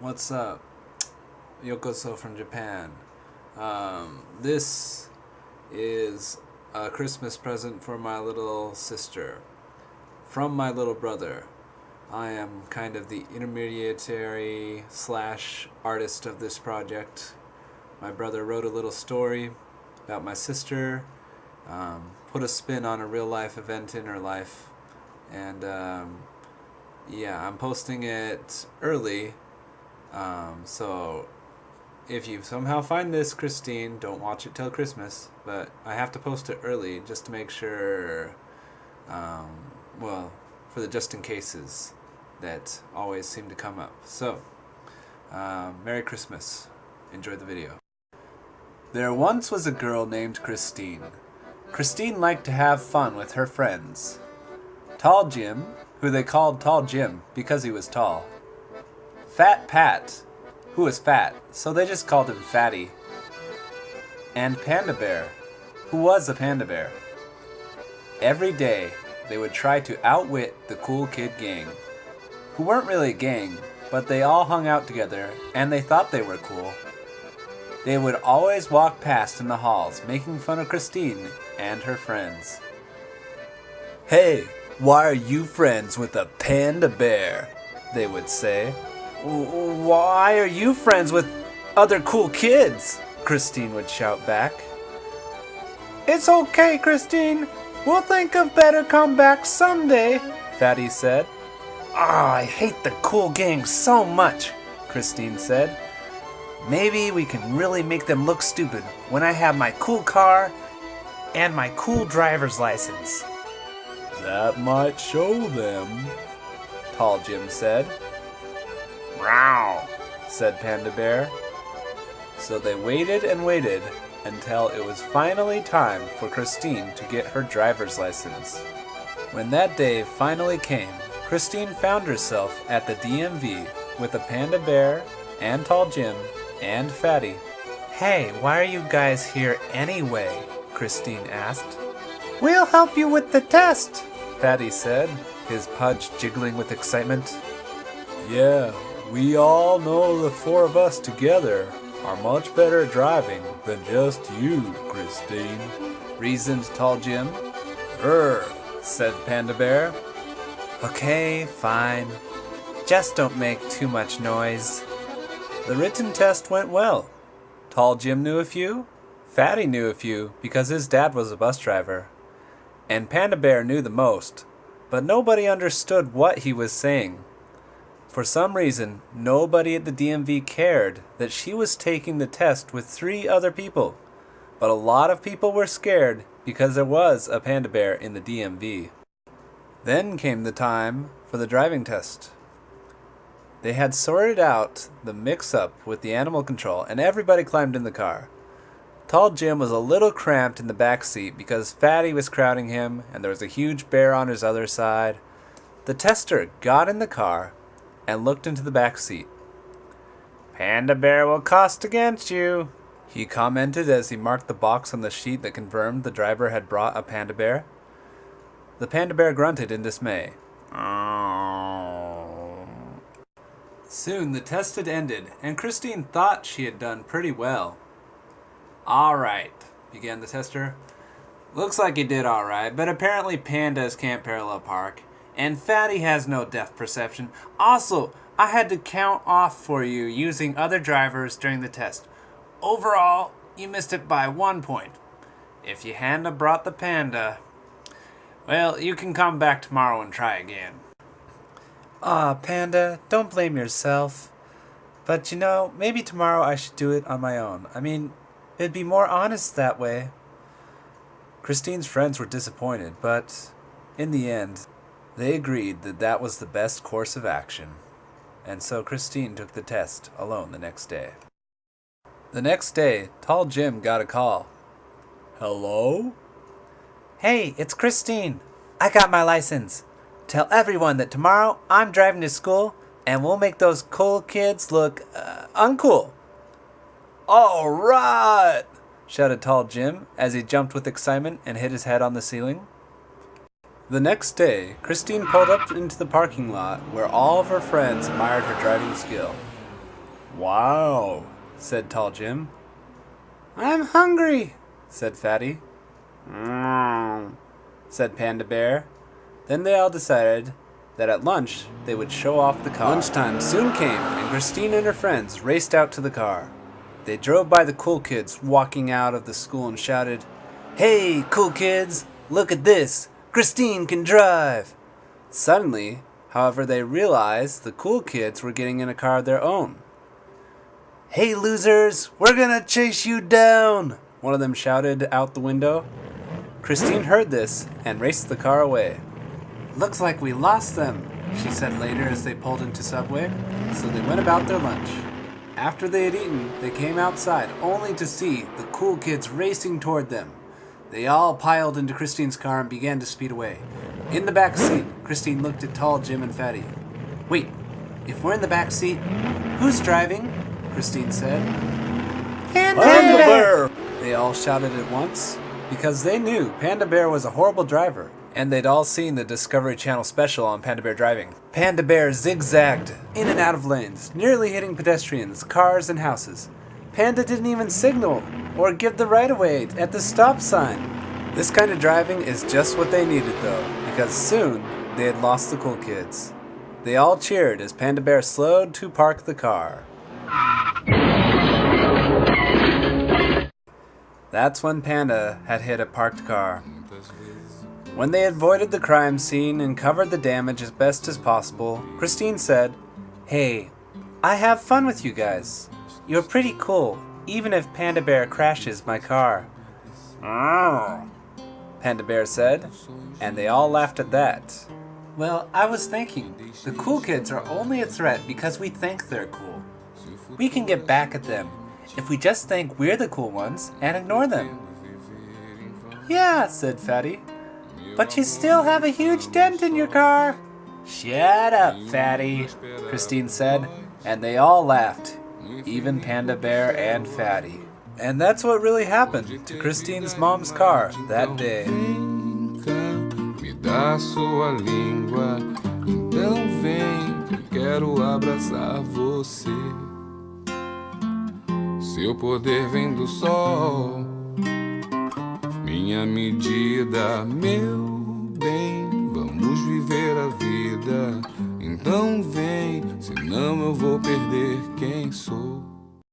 What's up? Yokoso from Japan. This is a Christmas present for my little sister. From my little brother. I am kind of the intermediary slash artist of this project. My brother wrote a little story about my sister, put a spin on a real life event in her life, and yeah, I'm posting it early. So if you somehow find this, Christine, don't watch it till Christmas. But I have to post it early just to make sure, well, for the just in cases that always seem to come up. So, Merry Christmas. Enjoy the video. There once was a girl named Christine. Christine liked to have fun with her friends. Tall Jim, who they called Tall Jim because he was tall. Fat Pat, who was fat, so they just called him Fatty. And Panda Bear, who was a panda bear. Every day, they would try to outwit the cool kid gang, who weren't really a gang, but they all hung out together, and they thought they were cool. They would always walk past in the halls, making fun of Christine and her friends. "Hey, why are you friends with a panda bear?" they would say. "Why are you friends with other cool kids?" Christine would shout back. "It's okay, Christine. We'll think of better comebacks someday," Fatty said. "I hate the cool gang so much," Christine said. "Maybe we can really make them look stupid when I have my cool car and my cool driver's license." "That might show them," Tall Jim said. "Meow," said Panda Bear. So they waited and waited until it was finally time for Christine to get her driver's license. When that day finally came, Christine found herself at the DMV with a Panda Bear and Tall Jim and Fatty. "Hey, why are you guys here anyway?" Christine asked. "We'll help you with the test," Fatty said, his pudge jiggling with excitement. "Yeah, we all know the four of us together are much better at driving than just you, Christine," reasoned Tall Jim. Said Panda Bear. "Okay, fine. Just don't make too much noise." The written test went well. Tall Jim knew a few, Fatty knew a few because his dad was a bus driver, and Panda Bear knew the most, but nobody understood what he was saying. For some reason, nobody at the DMV cared that she was taking the test with 3 other people, but a lot of people were scared because there was a panda bear in the DMV. Then came the time for the driving test. They had sorted out the mix-up with the animal control, and everybody climbed in the car. Tall Jim was a little cramped in the back seat because Fatty was crowding him, and there was a huge bear on his other side. The tester got in the car and looked into the back seat. "Panda Bear will cost against you," he commented as he marked the box on the sheet that confirmed the driver had brought a panda bear. The panda bear grunted in dismay. Soon the test had ended, and Christine thought she had done pretty well. "All right," began the tester. "Looks like you did all right, but apparently pandas can't parallel park, and Fatty has no depth perception. Also, I had to count off for you using other drivers during the test. Overall, you missed it by 1 point. If you hadn't brought the panda, well, you can come back tomorrow and try again." "Aw, Panda, don't blame yourself. But you know, maybe tomorrow I should do it on my own. I mean, it'd be more honest that way." Christine's friends were disappointed, but in the end, they agreed that that was the best course of action. And so Christine took the test alone the next day. The next day, Tall Jim got a call. "Hello?" "Hey, it's Christine. I got my license. Tell everyone that tomorrow I'm driving to school and we'll make those cool kids look uncool." "All right!" shouted Tall Jim as he jumped with excitement and hit his head on the ceiling. The next Christine pulled up into the parking lot where all of her friends admired her driving skill. Wow, said Tall Jim. I'm hungry, said Fatty. Said Panda Bear. Then they all decided that at lunch they would show off the car. Lunchtime soon came, and Christine and her friends raced out to the car. They drove by the cool kids walking out of the school and shouted, "Hey, cool kids, look at this! Christine can drive!" Suddenly, however, they realized the cool kids were getting in a car of their own. "Hey, losers, we're gonna chase you down!" one of them shouted out the window. Christine heard this and raced the car away. "Looks like we lost them," she said later as they pulled into Subway, so they went about their lunch. After they had eaten, they came outside only to see the cool kids racing toward them. They all piled into Christine's car and began to speed away. In the back seat, Christine looked at Tall Jim and Fatty. "Wait, if we're in the back seat, who's driving?" Christine said. "Panda Bear!" They all shouted at once, because they knew Panda Bear was a horrible driver, and they'd all seen the Discovery Channel special on Panda Bear driving. Panda Bear zigzagged in and out of lanes, nearly hitting pedestrians, cars, and houses. Panda didn't even signal or give the right-of-way at the stop sign. This kind of driving is just what they needed, though, because soon they had lost the cool kids. They all cheered as Panda Bear slowed to park the car. That's when Panda had hit a parked car. When they avoided the crime scene and covered the damage as best as possible, Christine said, "Hey, I have fun with you guys. You're pretty cool, even if Panda Bear crashes my car." "Oh," Panda Bear said, and they all laughed at that. "Well, I was thinking, the cool kids are only a threat because we think they're cool. We can get back at them if we just think we're the cool ones and ignore them." "Yeah," said Fatty, "but you still have a huge dent in your car." "Shut up, Fatty," Christine said, and they all laughed, even Panda Bear and Fatty. And that's what really happened to Christine's mom's car that day. Me dá sua língua, então vem, eu quero abraçar você. Seu poder vem do sol, minha medida, meu bem. Vamos viver a vida, então vem, senão eu vou perder quem sou.